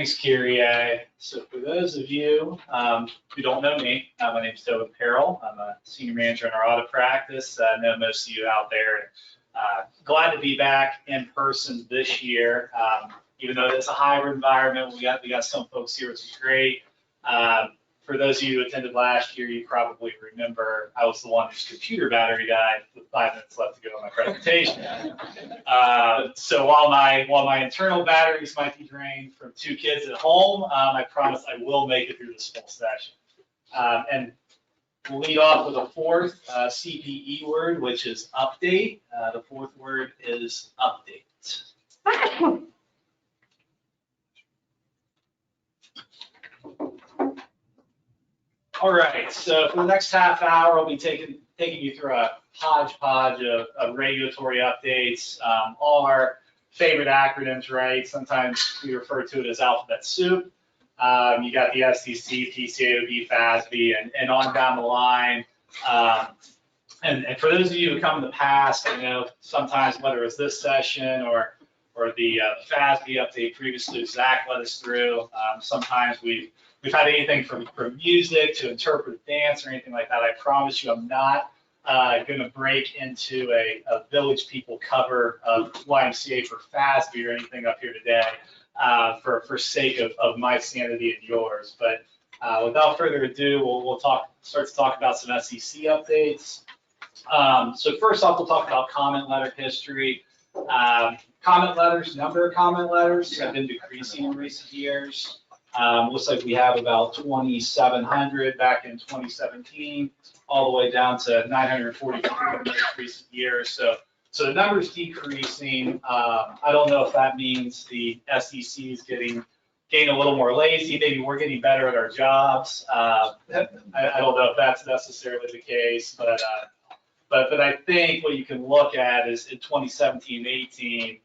Thanks, Kyrie. So for those of you who don't know me, my name is Tobin Perrell. I'm a senior manager in our audit practice. I know most of you out there. Glad to be back in person this year. Even though it's a hybrid environment, we got some folks here, which is great. For those of you who attended last year, you probably remember I was the one whose computer battery died with 5 minutes left to go on my presentation. So while my internal batteries might be drained from 2 kids at home, I promise I will make it through this full session. And we'll lead off with a fourth CPE word, which is update. The fourth word is update. All right, so for the next half hour, I'll be taking you through a hodgepodge of regulatory updates, all our favorite acronyms, right? Sometimes we refer to it as alphabet soup. You got the SEC, PCAOB, FASB, and on down the line. And for those of you who come in the past, I know sometimes whether it's this session or the FASB update previously, Zach led us through, sometimes we've had anything from music to interpretive dance or anything like that. I promise you I'm not going to break into a Village People cover of YMCA for FASB or anything up here today for sake of my sanity and yours. But without further ado, we'll start to talk about some SEC updates. So first off, we'll talk about comment letter history. Comment letters, number of comment letters have been decreasing in recent years. Looks like we have about 2,700 back in 2017, all the way down to 944 in recent years. So the number's decreasing. I don't know if that means the SEC is getting a little more lazy. Maybe we're getting better at our jobs. I don't know if that's necessarily the case, but I think what you can look at is in 2017-18.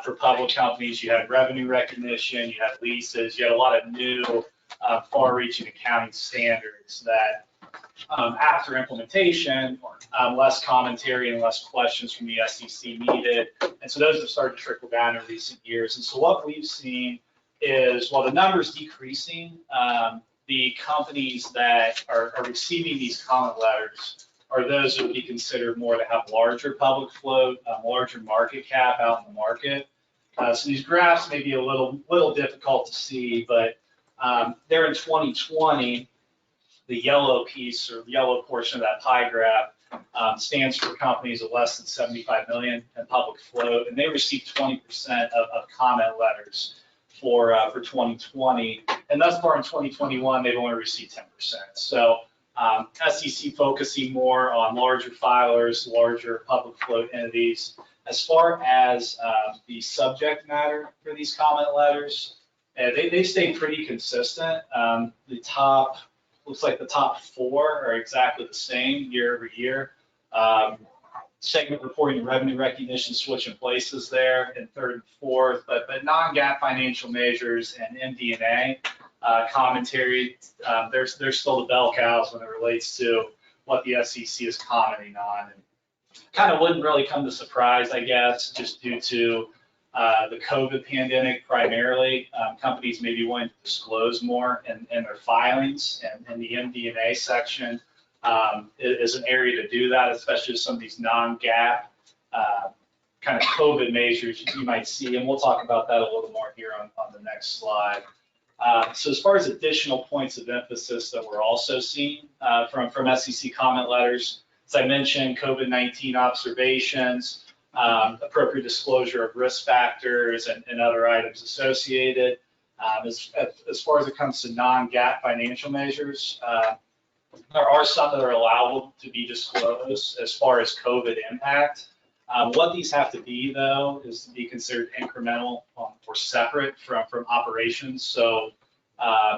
For public companies, you had revenue recognition, you had leases, you had a lot of new far-reaching accounting standards that after implementation, less commentary and less questions from the SEC needed. And so those have started to trickle down in recent years. And so what we've seen is, while the number's decreasing, the companies that are receiving these comment letters are those that would be considered more to have larger public float, larger market cap out in the market. So these graphs may be a little difficult to see, but there in 2020, the yellow piece or the yellow portion of that pie graph stands for companies of less than 75 million in public float, and they received 20% of comment letters for 2020, and thus far in 2021, they've only received 10%. So SEC focusing more on larger filers, larger public float entities. As far as the subject matter for these comment letters, they stay pretty consistent. Looks like the top 4 are exactly the same year over year. Segment reporting and revenue recognition switching places there in 3rd and 4th, but non-GAAP financial measures and MD&A commentary, they're still the bell cows when it relates to what the SEC is commenting on. And kind of wouldn't really come to surprise, I guess, just due to the COVID pandemic primarily. Companies may be wanting to disclose more in their filings, and the MD&A section is an area to do that, especially some of these non-GAAP kind of COVID measures you might see, and we'll talk about that a little more here on the next slide. So as far as additional points of emphasis that we're also seeing from SEC comment letters, as I mentioned, COVID-19 observations, appropriate disclosure of risk factors and other items associated. As far as it comes to non-GAAP financial measures, there are some that are allowable to be disclosed as far as COVID impact. What these have to be, though, is to be considered incremental or separate from operations. So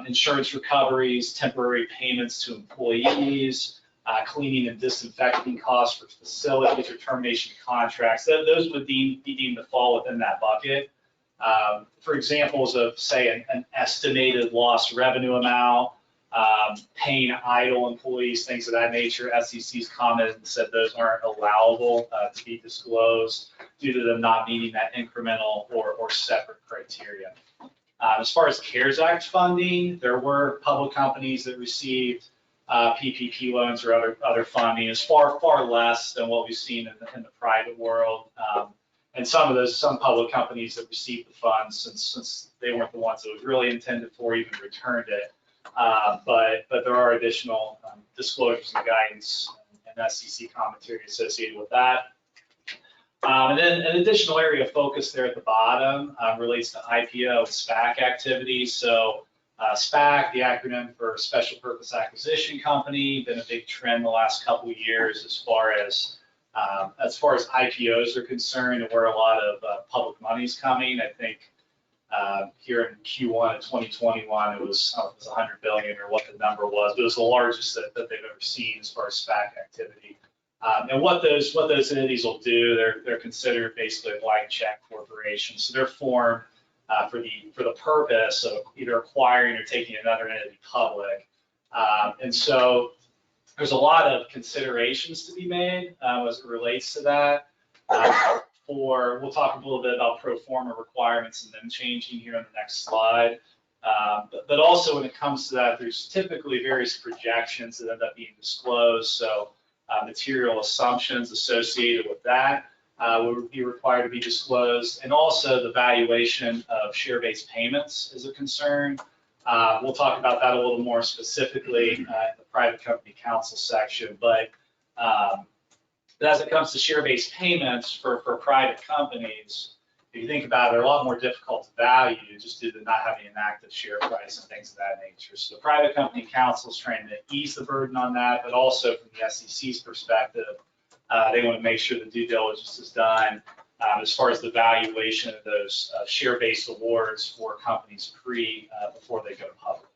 insurance recoveries, temporary payments to employees, cleaning and disinfecting costs for facilities, or termination of contracts. Those would be deemed to fall within that bucket. For examples of, say, an estimated lost revenue amount, paying idle employees, things of that nature, SEC's commented and said those aren't allowable to be disclosed due to them not meeting that incremental or separate criteria. As far as CARES Act funding, there were public companies that received PPP loans or other funding. Is far less than what we've seen in the private world. And some public companies that received the funds, since they weren't the ones that it was really intended for, even returned it. But there are additional disclosures and guidance and SEC commentary associated with that. And then an additional area of focus there at the bottom relates to IPO and SPAC activities. So SPAC, the acronym for Special Purpose Acquisition Company, been a big trend the last couple of years as far as IPOs are concerned, and where a lot of public money is coming. I think here in Q1 of 2021, it was 100 billion or what the number was, but it was the largest that they've ever seen as far as SPAC activity. And what those entities will do, they're considered basically a blank check corporation. So they're formed for the purpose of either acquiring or taking another entity public. And so there's a lot of considerations to be made as it relates to that. We'll talk a little bit about pro forma requirements and them changing here on the next slide. But also when it comes to that, there's typically various projections that end up being disclosed. So material assumptions associated with that would be required to be disclosed. And also the valuation of share-based payments is a concern. We'll talk about that a little more specifically in the private company counsel section. But as it comes to share-based payments for private companies, if you think about it, they're a lot more difficult to value just due to not having an active share price and things of that nature. So the private company counsel is trying to ease the burden on that, but also from the SEC's perspective, they want to make sure the due diligence is done as far as the valuation of those share-based awards for companies before they go public.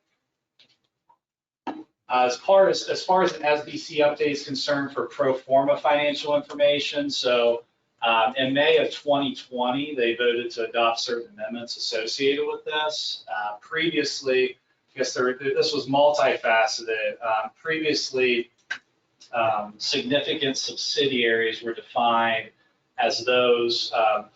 As far as an SBC update is concerned for pro forma financial information, so in May of 2020, they voted to adopt certain amendments associated with this. Previously, I guess this was multifaceted. Previously, significant subsidiaries were defined as those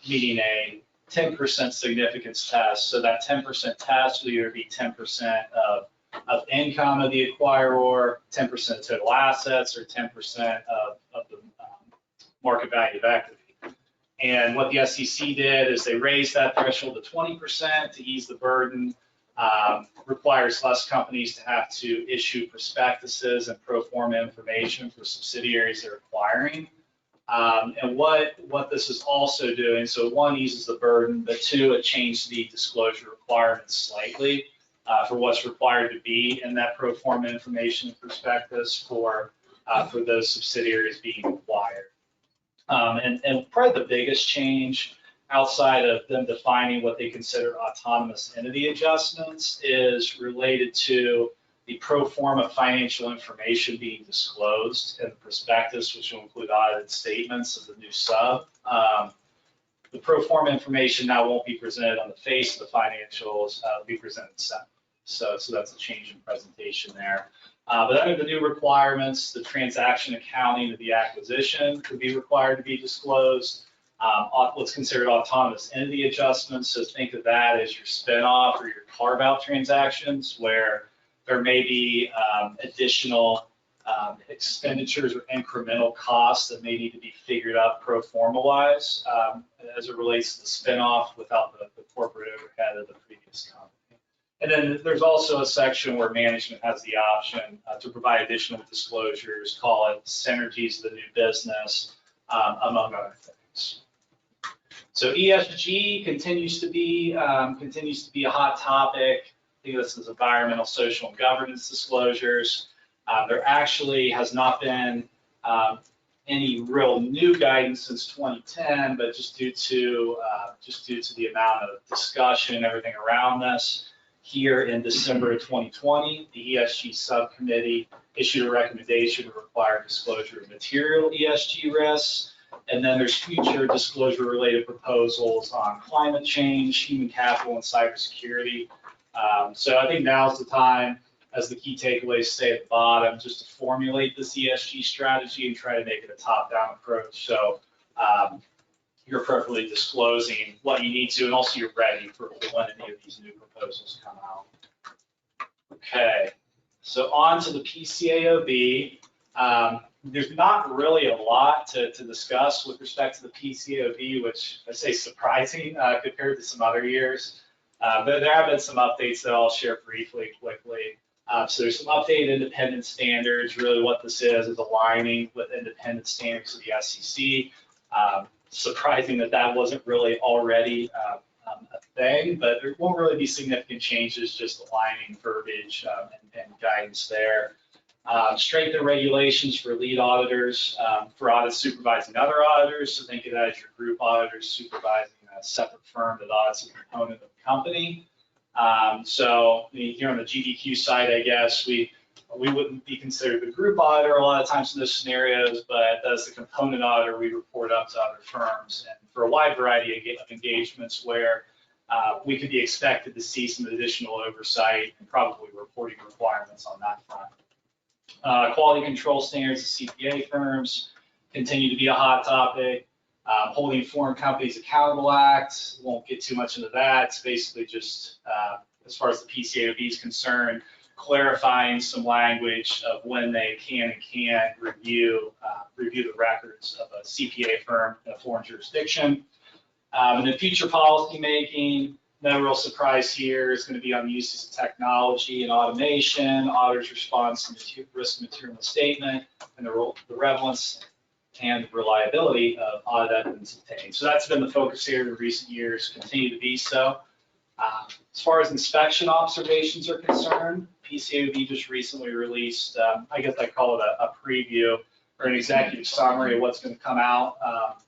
meeting a 10% significance test. So that 10% test will either be 10% of income of the acquirer, 10% of total assets, or 10% of the market value of equity. And what the SEC did is they raised that threshold to 20% to ease the burden, requires less companies to have to issue prospectuses and pro forma information for subsidiaries they're acquiring. And what this is also doing, so one, eases the burden, but two, it changed the disclosure requirements slightly for what's required to be in that pro forma information prospectus for those subsidiaries being acquired. And probably the biggest change outside of them defining what they consider autonomous entity adjustments is related to the pro forma financial information being disclosed in the prospectus, which will include audited statements of the new sub. The pro forma information now won't be presented on the face of the financials, it'll be presented separately. So that's a change in presentation there. But under the new requirements, the transaction accounting of the acquisition could be required to be disclosed. What's considered autonomous entity adjustments, so think of that as your spinoff or your carve-out transactions, where there may be additional expenditures or incremental costs that may need to be figured out pro forma wise as it relates to the spinoff without the corporate overhead of the previous company. And then there's also a section where management has the option to provide additional disclosures, call it synergies of the new business, among other things. So ESG continues to be a hot topic. I think this is environmental, social, and governance disclosures. There actually has not been any real new guidance since 2010, but just due to the amount of discussion and everything around this. Here in December of 2020, the ESG subcommittee issued a recommendation to require disclosure of material ESG risks. And then there's future disclosure related proposals on climate change, human capital, and cybersecurity. So I think now's the time, as the key takeaways say at the bottom, just to formulate this ESG strategy and try to make it a top-down approach. So you're appropriately disclosing what you need to, and also you're ready for when any of these new proposals come out. Okay, so on to the PCAOB. There's not really a lot to discuss with respect to the PCAOB, which I say surprising compared to some other years. But there have been some updates that I'll share briefly, quickly. So there's some updated independent standards. Really what this is aligning with independent standards of the SEC. Surprising that wasn't really already a thing, but there won't really be significant changes, just aligning verbiage and guidance there. Strengthen regulations for lead auditors, for audits supervising other auditors. So think of that as your group auditors supervising a separate firm that audits a component of the company. So here on the GDQ side, I guess we wouldn't be considered the group auditor a lot of times in those scenarios, but as the component auditor, we report up to other firms, and for a wide variety of engagements where we could be expected to see some additional oversight and probably reporting requirements on that front. Quality control standards of CPA firms continue to be a hot topic. Holding Foreign Companies Accountable Act, won't get too much into that. It's basically just, as far as the PCAOB is concerned, clarifying some language of when they can and can't review the records of a CPA firm in a foreign jurisdiction. And then future policy making, no real surprise here, is going to be on the uses of technology and automation, auditors' response to risk material statement, and the relevance and reliability of audit evidence obtained. So that's been the focus here in recent years, continue to be so. As far as inspection observations are concerned, PCAOB just recently released, I guess I call it a preview or an executive summary of what's going to come out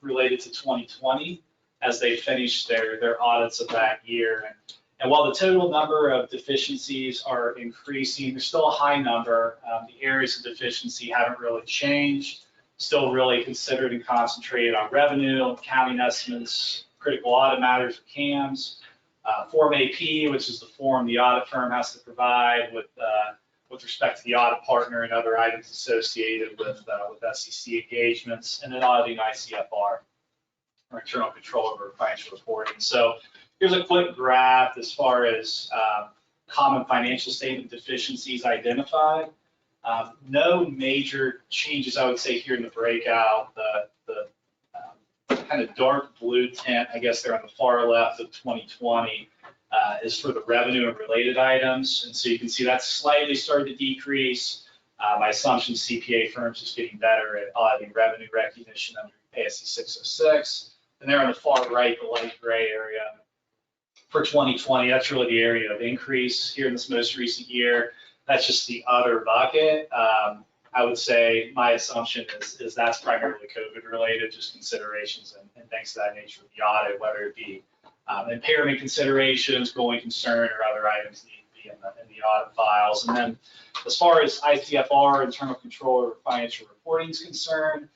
related to 2020 as they finish their audits of that year. And while the total number of deficiencies are increasing, there's still a high number. The areas of deficiency haven't really changed. Still really considered and concentrated on revenue, accounting estimates, critical audit matters, or CAMs. Form AP, which is the form the audit firm has to provide with respect to the audit partner and other items associated with SEC engagements, and then auditing ICFR, or internal control over financial reporting. So here's a quick graph as far as common financial statement deficiencies identified. No major changes, I would say, here in the breakout. The kind of dark blue tint, I guess they're on the far left of 2020, is for the revenue and related items. And so you can see that's slightly started to decrease. My assumption is CPA firms just getting better at auditing revenue recognition under ASC 606. And there on the far right, the light gray area. For 2020, that's really the area of increase here in this most recent year. That's just the other bucket. I would say my assumption is that's primarily COVID related, just considerations and things of that nature of the audit, whether it be impairment considerations, going concern, or other items need to be in the audit files. And then as far as ICFR, internal control over financial reporting is concerned,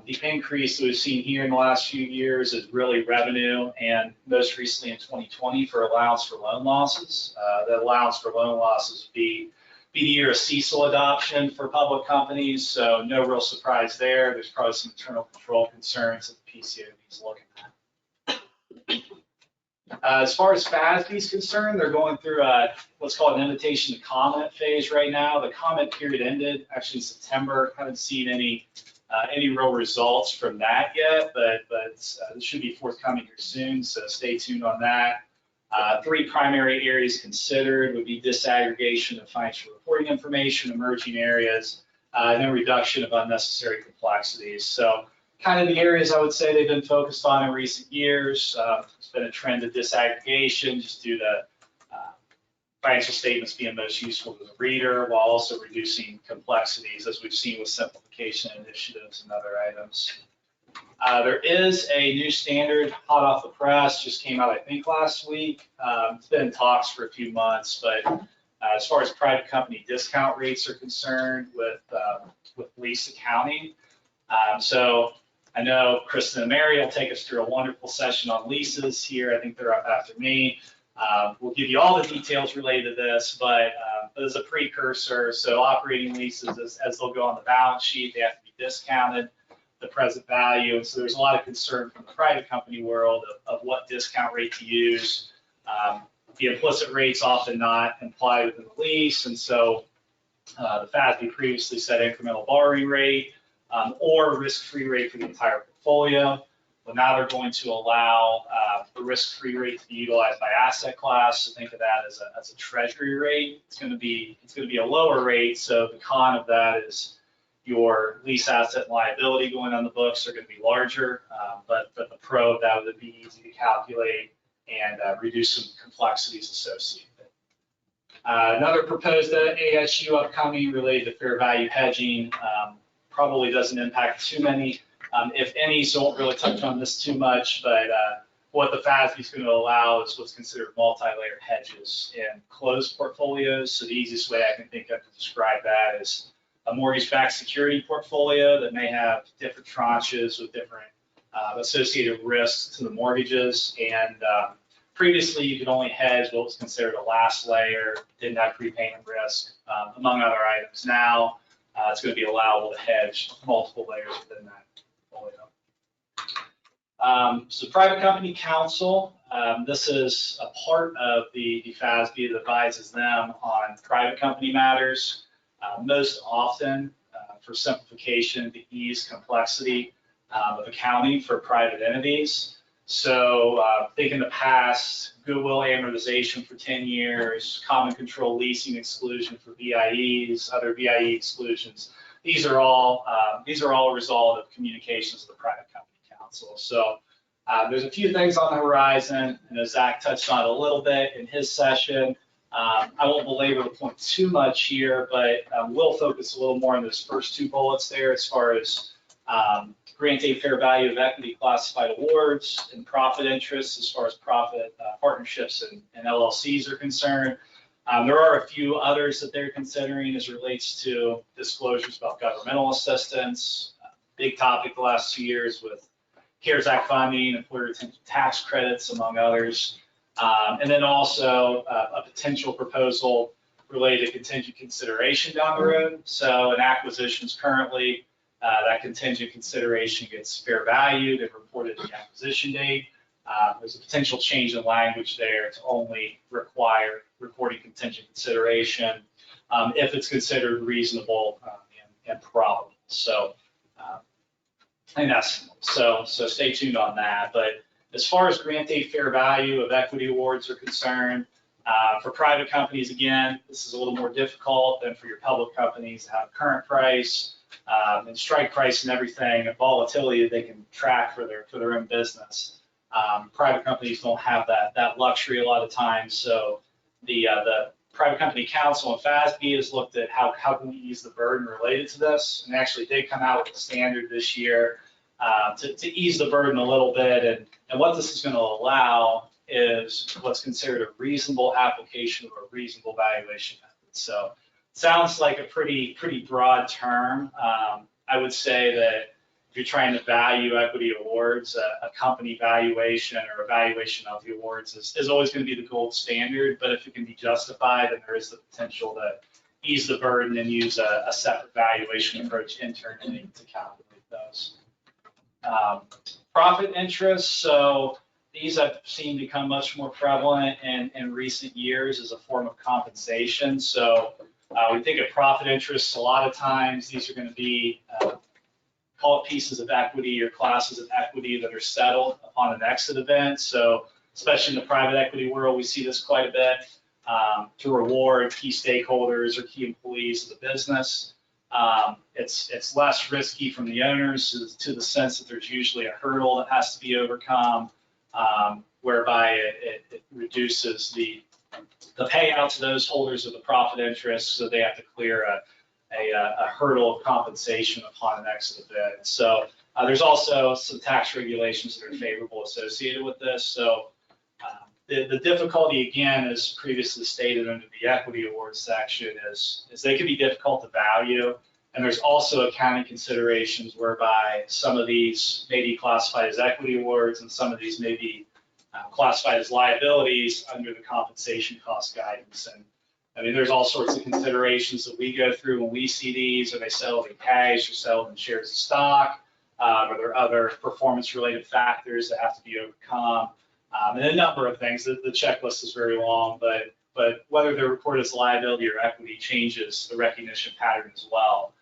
the increase that we've seen here in the last few years is really revenue, and most recently in 2020 for allowance for loan losses. The allowance for loan losses would be the year of CECL adoption for public companies, so no real surprise there. There's probably some internal control concerns that the PCAOB is looking at. As far as FASB is concerned, they're going through what's called an invitation to comment phase right now. The comment period ended actually in September. Haven't seen any real results from that yet, but it should be forthcoming here soon, so stay tuned on that. Three primary areas considered would be disaggregation of financial reporting information, emerging areas, and then reduction of unnecessary complexities. So kind of the areas I would say they've been focused on in recent years. It's been a trend of disaggregation just due to financial statements being most useful to the reader, while also reducing complexities, as we've seen with simplification initiatives and other items. There is a new standard hot off the press, just came out, I think, last week. It's been in talks for a few months, but as far as private company discount rates are concerned with lease accounting. So I know Kristen and Mary will take us through a wonderful session on leases here. I think they're up after me. We'll give you all the details related to this, but as a precursor, so operating leases, as they'll go on the balance sheet, they have to be discounted. the present value. And so there's a lot of concern from the private company world of what discount rate to use. The implicit rate's often not implied within the lease, and so the FASB previously said incremental borrowing rate or risk-free rate for the entire portfolio. But now they're going to allow the risk-free rate to be utilized by asset class. So think of that as a treasury rate. It's going to be a lower rate. So the con of that is your lease asset and liability going on the books are going to be larger, but the pro of that would be easy to calculate and reduce some complexities associated. Another proposed ASU upcoming related to fair value hedging probably doesn't impact too many, if any, so I won't really touch on this too much, but what the FASB is going to allow is what's considered multi-layer hedges in closed portfolios. So the easiest way I can think of to describe that is a mortgage-backed security portfolio that may have different tranches with different associated risks to the mortgages. And previously, you could only hedge what was considered a last layer, didn't have prepayment risk, among other items. Now, it's going to be allowable to hedge multiple layers within that portfolio. So private company counsel, this is a part of the FASB that advises them on private company matters. Most often, for simplification, to ease complexity of accounting for private entities. So think in the past, goodwill amortization for 10 years, common control leasing exclusion for VIEs, other VIE exclusions. These are all a result of communications with the private company counsel. So there's a few things on the horizon, and as Zach touched on a little bit in his session. I won't belabor the point too much here, but we'll focus a little more on those first two bullets there as far as grantee fair value of equity classified awards and profit interests as far as profit partnerships and LLCs are concerned. There are a few others that they're considering as it relates to disclosures about governmental assistance. Big topic the last 2 years with CARES Act funding, employer retention tax credits, among others. And then also a potential proposal related to contingent consideration down the road. So in acquisitions currently, that contingent consideration gets fair valued and reported at the acquisition date. There's a potential change in language there to only require recording contingent consideration if it's considered reasonable and probable. So, and that's so stay tuned on that. But as far as grantee fair value of equity awards are concerned, for private companies, again, this is a little more difficult than for your public companies to have current price and strike price and everything, and volatility that they can track for their own business. Private companies don't have that luxury a lot of times. So the private company counsel and FASB has looked at how can we ease the burden related to this, and actually they come out with a standard this year to ease the burden a little bit. And what this is going to allow is what's considered a reasonable application of a reasonable valuation method. So it sounds like a pretty broad term. I would say that if you're trying to value equity awards, a company valuation or evaluation of the awards is always going to be the gold standard. But if it can be justified, then there is the potential to ease the burden and use a separate valuation approach internally to calculate those. Profit interest, so these have seen become much more prevalent in recent years as a form of compensation. So we think of profit interests, a lot of times these are going to be, call it pieces of equity or classes of equity that are settled upon an exit event. So especially in the private equity world, we see this quite a bit to reward key stakeholders or key employees of the business. It's less risky from the owners to the sense that there's usually a hurdle that has to be overcome, whereby it reduces the payout to those holders of the profit interest, so they have to clear a hurdle of compensation upon an exit event. So there's also some tax regulations that are favorable associated with this. So the difficulty, again, as previously stated under the equity awards section, is they can be difficult to value. And there's also accounting considerations whereby some of these may be classified as equity awards and some of these may be classified as liabilities under the compensation cost guidance. And I mean, there's all sorts of considerations that we go through when we see these. Are they settled in cash or settled in shares of stock? Are there other performance-related factors that have to be overcome? And a number of things. The checklist is very long, but whether they're reported as liability or equity changes the recognition pattern as well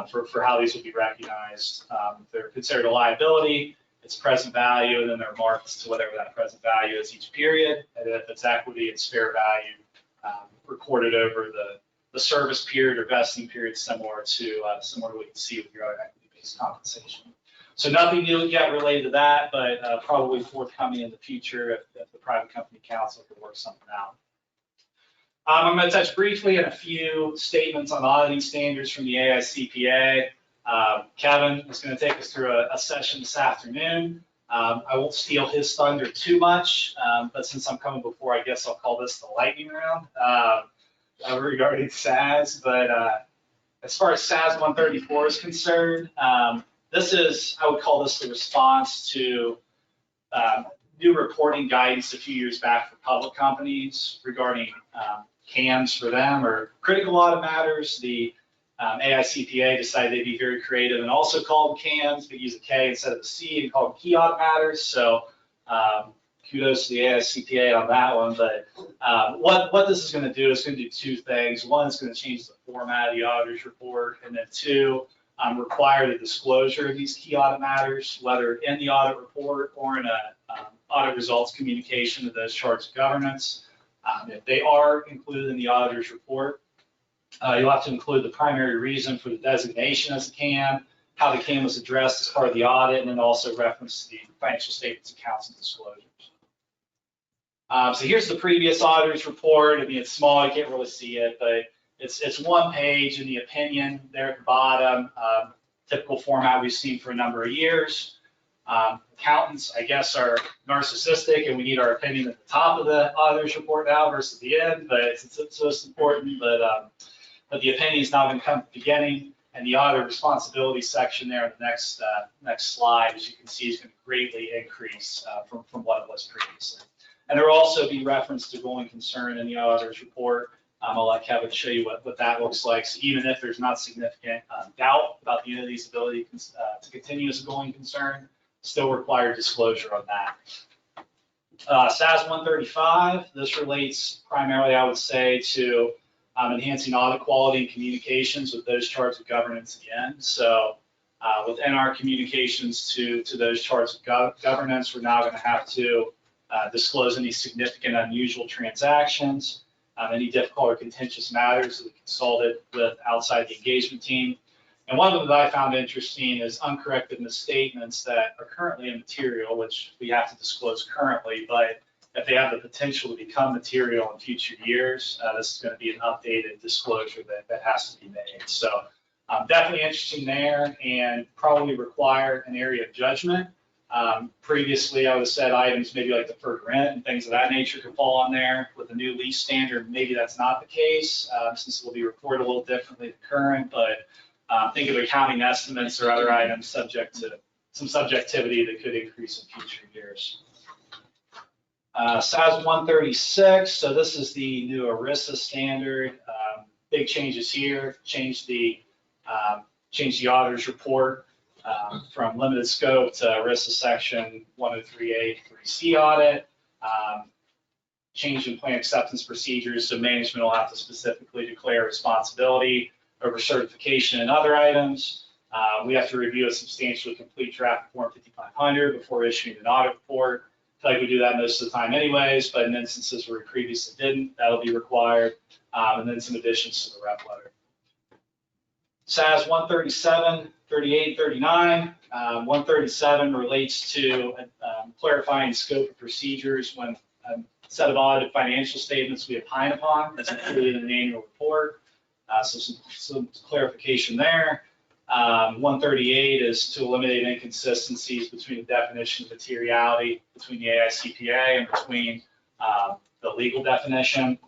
for how these will be recognized. If they're considered a liability, it's present value, and then they're marked to whatever that present value is each period. And then if it's equity, it's fair value recorded over the service period or vesting period, similar to what you can see with your other equity-based compensation. So nothing new yet related to that, but probably forthcoming in the future if the private company council could work something out. I'm going to touch briefly on a few statements on auditing standards from the AICPA. Kevin is going to take us through a session this afternoon. I won't steal his thunder too much, but since I'm coming before, I guess I'll call this the lightning round regarding SAS. But as far as SAS 134 is concerned, this is, I would call this the response to new reporting guidance a few years back for public companies regarding CAMs for them or critical audit matters. The AICPA decided they'd be very creative and also called CAMs, but use a K instead of a C and call them key audit matters. So kudos to the AICPA on that one. But what this is going to do is going to do two things. One, it's going to change the format of the auditor's report, and then two, require the disclosure of these key audit matters, whether in the audit report or in a audit results communication of those charts of governance. If they are included in the auditor's report, you'll have to include the primary reason for the designation as a CAM, how the CAM was addressed as part of the audit, and then also reference to the financial statements, accounts, and disclosures. So here's the previous auditor's report. I mean, it's small, you can't really see it, but it's one page in the opinion there at the bottom, typical format we've seen for a number of years. Accountants, I guess, are narcissistic, and we need our opinion at the top of the auditor's report now versus the end, but it's important. But the opinion is now going to come at the beginning, and the auditor responsibility section there in the next slide, as you can see, is going to greatly increase from what it was previously. And there will also be reference to going concern in the auditor's report. I'll let Kevin show you what that looks like. So even if there's not significant doubt about the entity's ability to continue as a going concern, still require disclosure on that. SAS 135, this relates primarily, I would say, to enhancing audit quality and communications with those charts of governance again. So within our communications to those charts of governance, we're now going to have to disclose any significant unusual transactions, any difficult or contentious matters that we consulted with outside the engagement team. And one of them that I found interesting is uncorrected misstatements that are currently immaterial, which we have to disclose currently, but if they have the potential to become material in future years, this is going to be an updated disclosure that has to be made. So definitely interesting there and probably require an area of judgment. Previously, I would have said items maybe like deferred rent and things of that nature could fall on there. With the new lease standard, maybe that's not the case, since it will be reported a little differently than current, but think of accounting estimates or other items subject to some subjectivity that could increase in future years. SAS 136, so this is the new ERISA standard. Big changes here, change the auditor's report from limited scope to ERISA section 103A 3C audit. Change in plan acceptance procedures, so management will have to specifically declare responsibility over certification and other items. We have to review a substantially complete draft Form 5500 before issuing an audit report. I feel like we do that most of the time anyways, but in instances where we previously didn't, that'll be required. And then some additions to the rep letter. SAS 137, 38, 39. 137 relates to clarifying scope of procedures when a set of audited financial statements we opine upon that's included in the annual report. So some clarification there. 138 is to eliminate inconsistencies between the definition of materiality between the AICPA and between the legal definition.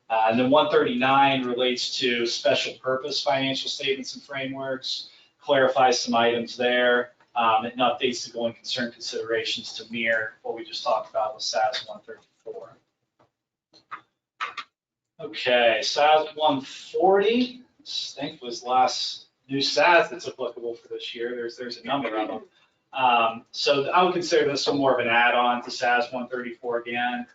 And then 139 relates to special purpose financial statements and frameworks, clarifies some items there, and updates the going concern considerations to mirror what we just talked about with SAS 134. Okay, SAS 140, I think was last new SAS that's applicable for this year. There's a number of them. So I would consider this one more of an add-on to SAS 134 again.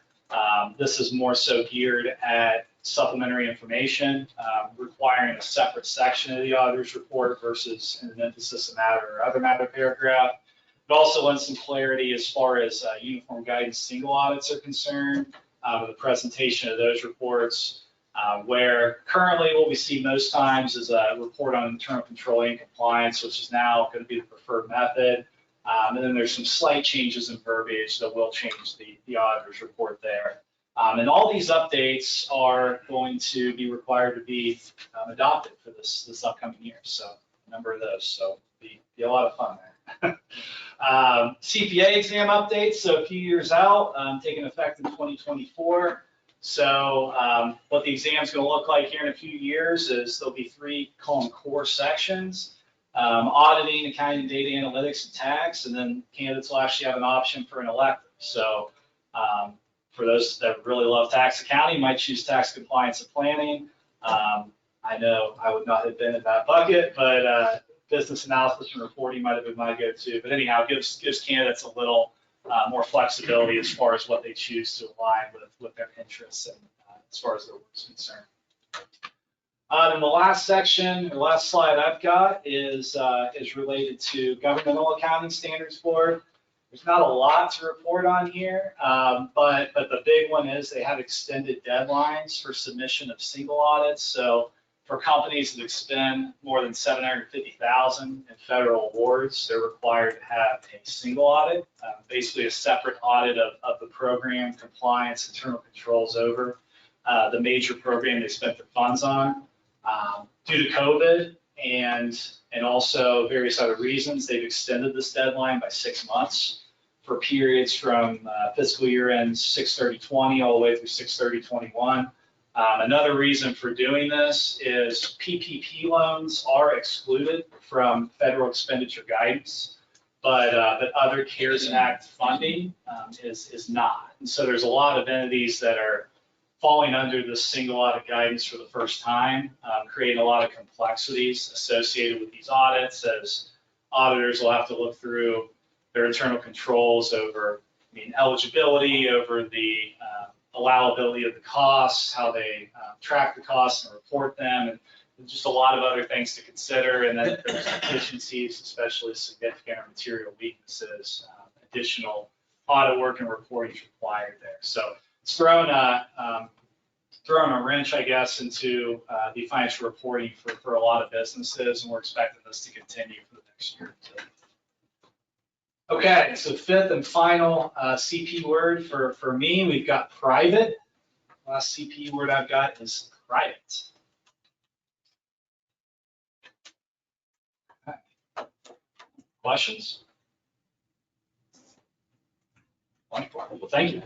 This is more so geared at supplementary information, requiring a separate section of the auditor's report versus an emphasis of matter or other matter paragraph. It also lends some clarity as far as uniform guidance single audits are concerned, with the presentation of those reports, where currently what we see most times is a report on internal control and compliance, which is now going to be the preferred method. And then there's some slight changes in verbiage that will change the auditor's report there. And all these updates are going to be required to be adopted for this upcoming year. So a number of those, so be a lot of fun there. CPA exam updates, so a few years out, taking effect in 2024. So what the exam is going to look like here in a few years is there'll be 3 core sections. Auditing, accounting, data analytics, and tax, and then candidates will actually have an option for an elective. So for those that really love tax accounting, might choose tax compliance and planning. I know I would not have been in that bucket, but business analysis and reporting might have been my go-to. But anyhow, it gives candidates a little more flexibility as far as what they choose to align with their interests and as far as their work is concerned. And the last section, the last slide I've got is related to Governmental Accounting Standards Board. There's not a lot to report on here, but the big one is they have extended deadlines for submission of single audits. So for companies that expend more than $750,000 in federal awards, they're required to have a single audit, basically a separate audit of the program, compliance, internal controls over the major program they spent their funds on. Due to COVID and also various other reasons, they've extended this deadline by 6 months for periods from fiscal year end 6/30/20 all the way through 6/30/21. Another reason for doing this is PPP loans are excluded from federal expenditure guidance, but other CARES Act funding is not. And so there's a lot of entities that are falling under this single audit guidance for the first time, creating a lot of complexities associated with these audits, as auditors will have to look through their internal controls over, eligibility, over the allowability of the costs, how they track the costs and report them, and just a lot of other things to consider. And then there's deficiencies, especially significant or material weaknesses, additional audit work and reporting is required there. So it's thrown a wrench, I guess, into the financial reporting for a lot of businesses, and we're expecting this to continue for the next year or two. Okay, so fifth and final CP word for me, we've got private. Last CP word I've got is private. Okay. Questions? Wonderful. Well, thank you.